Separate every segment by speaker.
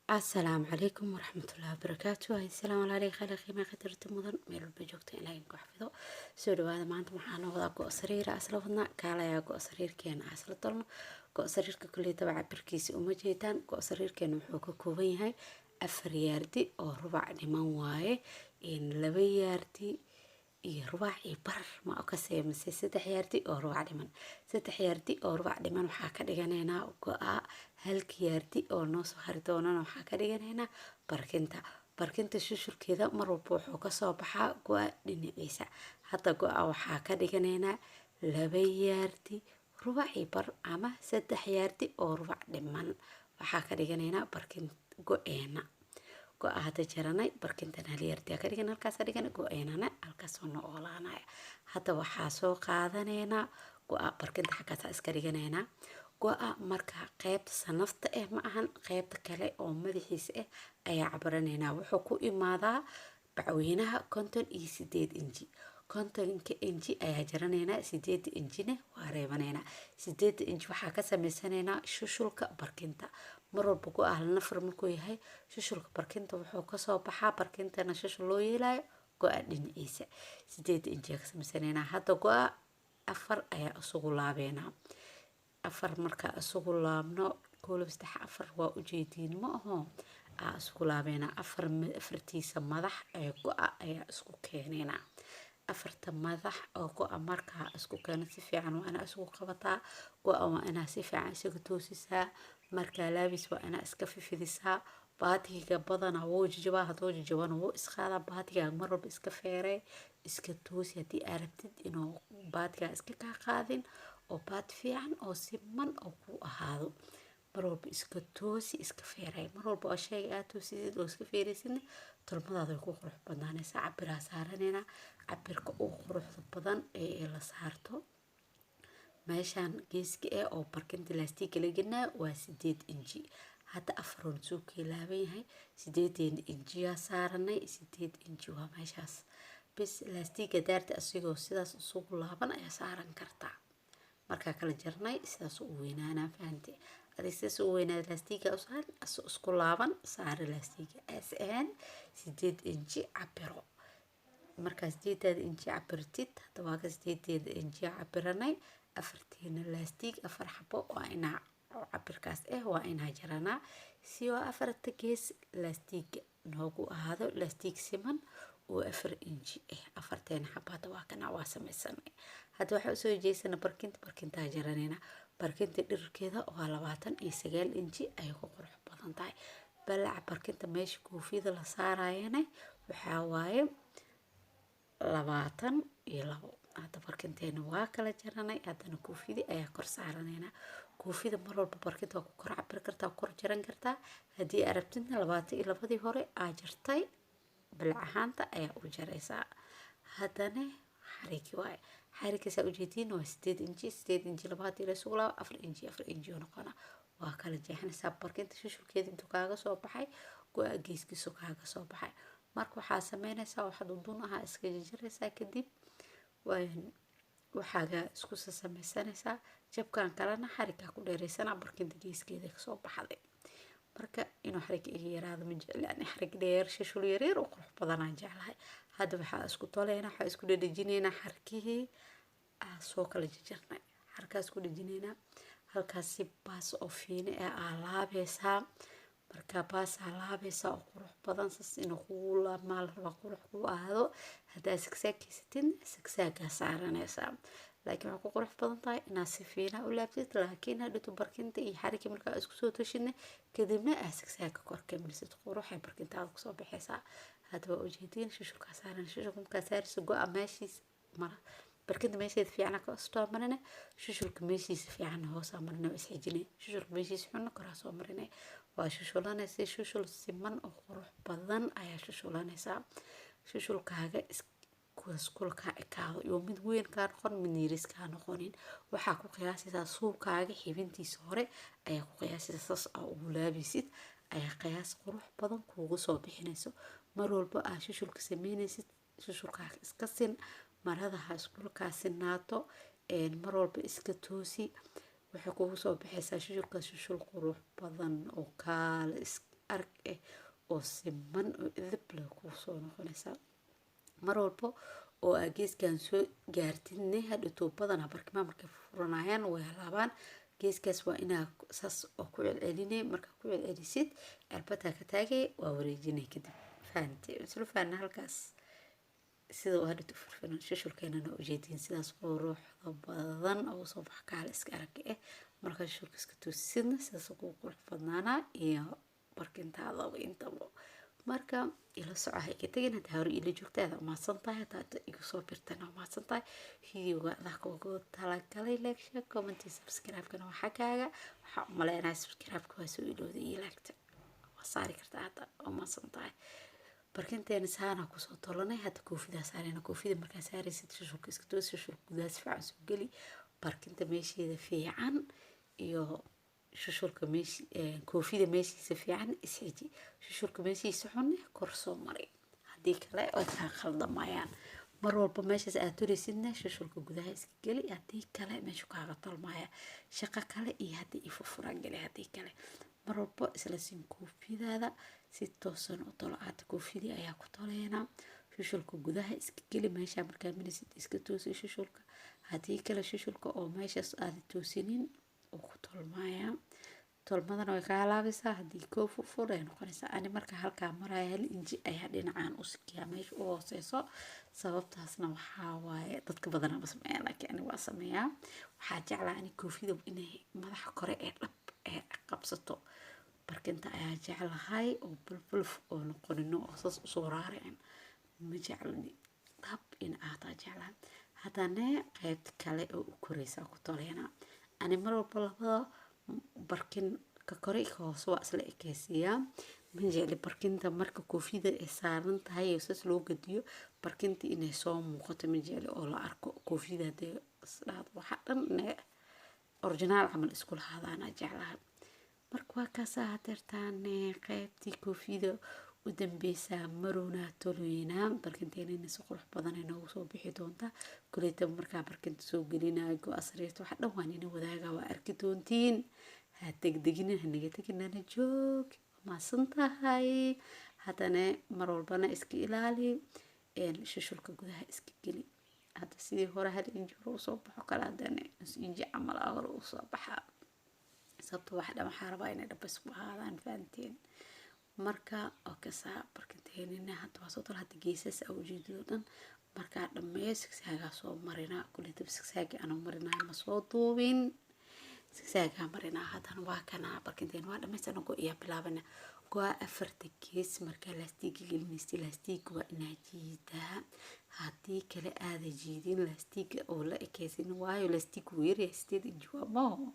Speaker 1: السلام عليكم ورحمة الله وبركاته. السلام عليكم خلقي ما قدرت مدن ميل بجوكتين إلهي كحفظه سوري هذا ما أنت محانا وضع قو سرير أسلوبنا كالا يا قو سرير كين أسل طلنا قو سرير ككل تبع بركيس ومجيتان قو سرير كين وحوك كوبين هاي أفرياردي أو ربع لمن واي إن لبياردي iyo rubac iyo bar ma oo ka seemisay 3 yaardi oo rubac dhiman 3 yaardi oo rubac dhiman waxaa ka dhiganaynaa go'a halka yaardi oo noo soo hari doonana waxaa ka dhiganaynaa barkinta shushurkeeda mar walba wuxuu ka soo baxaa go'a dhinaciisa hadda go'a waxaa ka dhiganaynaa 2 yaardi rubac iyo bar ama 3 yaardi oo rubac dhiman waxaa ka dhiganaynaa barkin go'eena go'a hada jaranay barkintan hal yardi ka dhigan halkaas dhigan go'eenana halkaas oo noo oolaanaya hadda waxaa soo qaadanaynaa go'a barkinta xaggaas iska dhiganaynaa go'a marka qaybta sanafta ma ahan qaybta kale oo madaxiisa ayaa cabaranaynaa wuxuu ku imaadaa bacweynaha 58 inji 50 inji ayaa jaranaynaa 8 injina waa reebanaynaa 8 inji waxaa ka samaysanaynaa shushulka barkinta mar walba go'a hal nafar markuu yahay shushulka barkinta wuxuu ka soo baxaa barkintana shushul loo yeelayo go'a dhinaciisa 8 inji ka samaysanaynaa hadda go'a 4 ayaa isugu laabeynaa 4 marka isugu laabno koolab 3 4 waa ujeediin ma aho isugu laabeynaa 4 afartiisa madax ee go'a ayaa isku keenaynaa 4 madax oo go'a markaa isku keena si fiican waa inaa isku qabataa go'a waa inaa si fiican isaga toosisaa marka laabis waa inaa iska fifidisaa baatiga badana wuu jajabaa haduu jajabana wuu isqaadaa baatiga mar walba iska feeray iska toosi hadii aad rabtid inuu baatiga iska ka qaadin oo baat fiican oo siman oo ku ahaado mar walba iska toosi iska feeray mar walba oo shay aad toosid oo iska feeraysid tolmadaada ku qurux badnaanaysa cabira saaranayna cabirka uu quruxda badan ee la saarto meeshan geeska oo barkinta laastiga la gelnaa waa 8 inji hadda 4 soo laaban yahay 8 inji yaa saaranay 8 inji waa meeshaas bis laastiga daarta asigoo sidaas isugu laaban ayaa saaran kartaa marka kala jarnay sidaas u weynaana fahanti adisiis u weynaad laastiga usaan isku laaban saar laastiga SN 8 inji cabiro markaas 8 inji cabirtid hadda waa 8 inji cabiranay afartiina laastig 4 xabo waa inaa cabirkaas waa inaa jaranaa si oo afarta gees laastiga noogu ahaado laastig siman oo 4 inji afarteen xabada waa kana waa samaysanay hadda waxa soo jeesana barkinta jaranayna barkinta dhirkeeda waa 29 inji ay ku qurux badan tahay balac barkinta meesha koofiyada la saarayna waxa waaye 22 hadda barkinteena waa kala jaranay hadana koofiyada ayaa kor saaranayna koofiyada mar walba barkinta ku kor cabir kartaa kor jaran kartaa hadii aad rabtidna 22 hore aa jartay balac ahaanta ayaa u jaraysaa hadana xarigi waay xarigiisa ujeedin waa 8 inji 8 inji 4 inji noqona waa kala jeexnaysaa barkinta shushulkeeda intuu kaaga soo baxay go'a geeskiisa kaaga soo baxay marka waxaa sameynaysaa waxaad u dun aha iska jaraysaa kadib waxaaga isku samaysanaysaa jabkan kalena xariga ku dheeraysana barkinta geeskeeda ka soo baxday marka inuu xarig iga yaraado ma jeclaan xarig dheer shushul yareer oo qurux badan aan jeclahay hadda waxaa isku toleena waxa isku dhadhajinayna xarkihii soo kala jarnay xarkaas ku dhajinayna halkaas si baas oo fiine laabaysaa marka baas laabaysaa oo qurux badan sas inuu ku maal raba qurux ku ahaado hadaa siksaakaysatin siksaaga saaranaysaa laakiin waxa ku qurux badan tahay inaad si fiina u laabtid laakiin hadhatu barkinta iyo xarigii markaa isku soo toshidna kadibna siksaaga korka milsid quruxay barkintaada ku soo baxaysaa hadda waa ujeedin shushulka saaran shushulka saaraysa go'a meeshiis mara barkinta meesheed fiican ka soo marina shushulka meeshiis fiican hoos marina isxijinay shushulka meeshiis xun kora soo marina waa shushulanaysa shushul siman oo qurux badan ayaa shushulanaysa shushulkaaga iskulka ekaado iyo mid weyn ka noqon mid yariis ka noqonin waxa ku qiyaasaysaa suubkaaga xibintiisa hore ayaa ku qiyaasaysaa saas oo laabisid ayaa qiyaas qurux badan kuugu soo bixinayso mar walba shushulka sameynaysid shushulkaaga iska sin marada ha iskulka sinaato mar walba iska toosi waxay kugu soo baxaysaa shushulka shushul qurux badan oo kaal arag oo siman oo edeb leh kuu soo noqonaysaa. mar walbo oo aa geeskan soo gaartidne hadhowto badana barkimaha markay furanayaan way halaabaan. geeskaas waa inaa saas oo ku celcelinay. markaa ku celcelisid cirbadaa ka taagay waa wareejinay kadib fahamtay isla fahamna halkaas sida uu hadhowto furfuran shushulkeenana ujeediin sidaas oo ruuxda badan oo soo bax kaale iska arag markaa shushulka iska toosidna sidaas oo ku qurux badnaana iyo barkintaada intaba. marka ila soco ha iga tagin hadda hore ila joogtaada umahadsan tahay hadda igu soo birtana umahadsan tahay. videoga adaa kugu talagalay like share comment iyo subscribe-kana waa xagaaga. waxaa u maleynayaa subscribe-ka waa soo ilowday iyo like-ta waa saari kartaa hadda umahadsan tahay. barkinteena saana kusoo tolanay hadda koofidaa saarayna. koofida markaa saaraysid shushulka iska toos shushulka gudaha si fiican soo geli barkinta meesheeda fiican iyo shushulka meeshi koofida meeshiisa fiican isxiji shushulka meeshiisa xun kor soo maray haddii kale way kaa khaldamayaan. mar walba meeshaas aad turaysidna shushulka gudaha iska geli haddii kale meeshu kaaga tolmaya shaqo kale iyo haddii ifurfuraan geli haddii kale. mar walba isla siin koofidaada si toosan u tolo. aada koofidii ayaa ku toleynaa shushulka gudaha iska geli meesha markaa minisid iska toosi shushulka haddii kale shushulka oo meeshaas aada toosinin oo ku tolmaya tolmadana way ka halaabaysaa. haddii koo furfur ay noqonaysaa. ani marka halkaa maraya 1 inji ayaa dhinacaan u sikiyaa meesha u hooseyso. sababtaasna waxaa waaye dadka badanaa ma sameeyaan laakiin ani waa sameeyaa. waxaa jeclaa ani koofida inay madaxa kore ee dhab ee qabsato barkinta ayaa jeclahay oo bulbulf oo noqonino oo saas usoo raaricin ma jeclani dhab in aadaa jeclaan. haddana qaybta kale oo u koraysaa ku toleynaa. ani mar walba labada barkin ka kore ka hoose waa isla ekeysiyaa. ma jecli barkinta marka koofida ay saaran tahay oo saas loo gadiyo barkinta inay soo muuqato ma jecli oo la arko koofida hadee isdhaad waxa dhan originaal camal isku lahaadaana jeclahay. marka waa kaasaa hadeertaan qaybtii koofida u dambeysaa marownaa tolweynaa. barkinteena si qurux badan ay noogu soo bixi doontaa. kuleyta markaa barkinta soo gelinayo go-a sariirta waxa dhan waan ina wadaaga waa arki doontiin. ha degdegina hanaga teginana joog maasan tahay. haddana mar walbana iska ilaali shushulka gudaha iska geli. hadda sidii hore 1 inji hore usoo baxo kale haddana nus inji camal hore usoo baxaa sababto wax dhan waxaa rabaa inay dhabas ku ahaadaan fahanteen. marka oo kasaa barkinteena hadda waa soo tol hadda geesas aa ujeedido dhan markaa dhammeeyo sigsaagaa soo marinaa. kuleyta sigsaagii anoo marinaa ma soo duubin sigsaagaa marinaa. haddana waa kanaa barkinteena waa dhammaystirna go iyo bilaabana go-a 4 gees markaa laastiga gelinaysa laastiga waa inaa jiidaa. haddii kale aada jiidin laastiga oo la ekeysin waayo laastiga wuu yaryahay 8 inji waa maho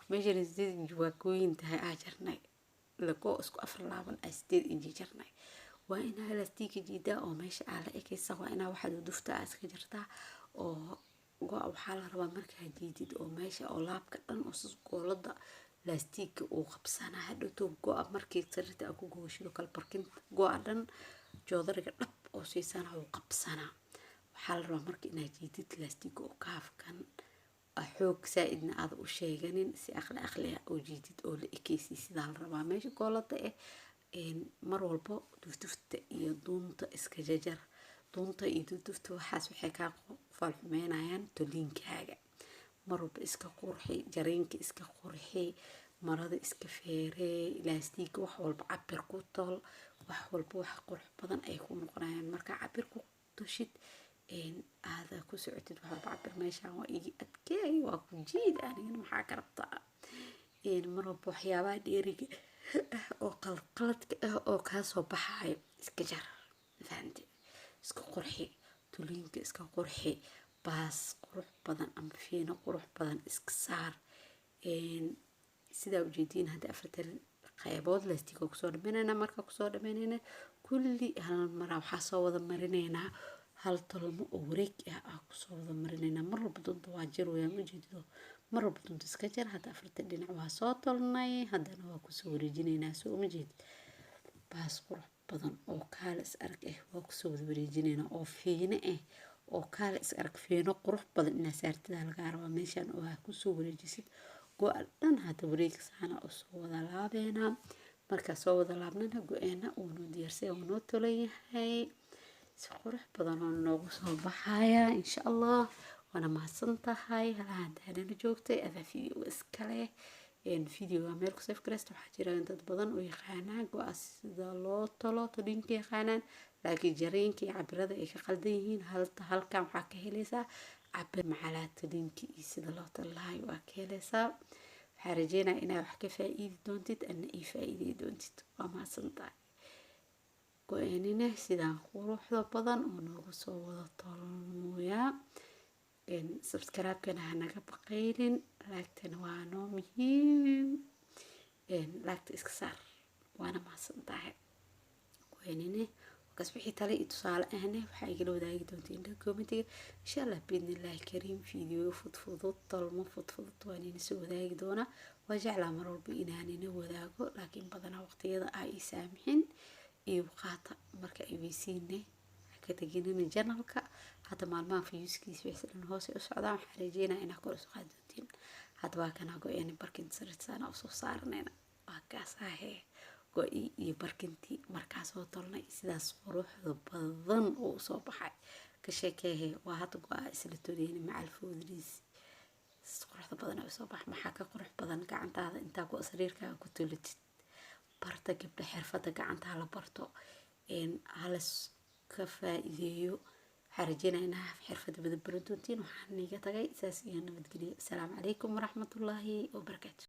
Speaker 1: meeshan 8 inji waa gooyin tahay aa jarnay lago isku 4 laaban 8 inji jarnay. waa inaa laastiga jiidaa oo meesha aa la ekeysa waa inaa waxaad dufta aa iska jartaa oo go-a waxaa la rabaa markaa jiidid oo meesha oo laabka dhan oo sis goolada laastiga uu qabsanaa. hadhowto go-a markii sariirta aa ku gooshido kala barkinta go-a dhan joodariga dhab oo siisana uu qabsanaa. waxaa la rabaa marka inaa jiidid laastiga oo kaafkan xoog saaidna aada u sheeganin si aqli oo jiidid oo la ekeysi sidaa la rabaa. meesha goolada mar walbo duftufta iyo duunta iska jajar. duunta iyo duftufta waxaas waxay kaa falxumeynayaan toliinkaaga. mar walba iska qurxi jariinka iska qurxi marada iska feeree laastiga wax walba cabir ku tol wax walba wax qurux badan ay ku noqonayaan. markaa cabir ku toshid aada ku socotid wax walba cabir meeshaan waa igi adkeey waa ku jiid anigana maxaa ka rabtaa. mar walba waxyaabaha dheeriga oo qaladka oo kaa soo baxayo iska jar fahanti iska qurxi toliinka iska qurxi baas qurux badan ama fiino qurux badan iska saar. sidaa ujeediin hadda 4 qaybood laastiga kusoo dhameynayna. markaa kusoo dhameynayna kulli hal maraa waxaa soo wada marinaynaa hal tolmo oo wareeg ah kusoo wada marinaynaa. mar walba dunta waa jar weeyaan ujeedido mar walba dunta iska jar. hadda 4 dhinac waa soo tolnay haddana waa kusoo wareejinaynaa soo uma jeedid baas qurux badan oo kaale is arag waa kusoo wada wareejinaynaa oo fiino oo kaale is arag fiino qurux badan inaa saartida laga rabaa meeshan oo kusoo wareejisid go-a dhan hadda wareeg saana oo soo wada laabeena. markaa soo wada laabnana go-eena uunu diyaarsay uunoo tolan yahay si qurux badan oo noogu soo baxaya insha allah. waana mahadsan tahay halahan taanana joogtay adaa video iskale video meel ku save gareysta. waxaa jiraan dad badan oo yaqaanaan go-a sida loo tolo todinka yaqaanaan, laakiin jariinka iyo cabirada ay ka qaldan yihiin. halkan waxaa ka helaysaa cabir macalaa todinka iyo sida loo tolo lahay waa ka helaysaa. waxaa rajeynaa inaad wax ka faa'iidi doontid ana ii faa'iidey doontid. waa mahadsan tahay. go-aanina sidaan quruxda badan oo noogu soo wada tolmooyaa. subscribe-kana hanaga baqaynin, laagtana waa noo muhiim. laagta iska saar. waana mahadsan tahay. go-aanina wakaas wixii tale iyo tusaale ahna waxaa igala wadaagi doontiin commentiga insha allah biidnillaahi kariim. video fudfudud tolmo fudfudud waan ina soo wadaagi doonaa. waa jeclaa mar walba inaan ina wadaago, laakiin badanaa waqtiyada ay ii saamixin iyo qaata marka ay weysiine ka taginina janalka. hadda maalmaha fiyuskiisa wixii hoos u socdaan waxaan rajeynaa inaa kor u qaadi doontiin. hadda waa kana go-aan barkin saridsana u soo saarnayna waa kaas ahee go-i iyo barkintii markaas oo tolnay sidaas quruxda badan oo soo baxay ka sheekeehe. waa hadda go-a isla toliyeen macal foodriis quruxda badan oo soo bax. maxaa ka qurux badan gacantaada intaa ku sariirkaaga ku tolatid. barta gabdha xirfada gacantaa la barto halas ka faa'iideeyo. waxaan rajeynaa inaa xirfada badan baran doontiin. waxaan niga tagay saas iyo nabadgelyo. asalaamu calaykum waraxmatullaahi wabarakaatu.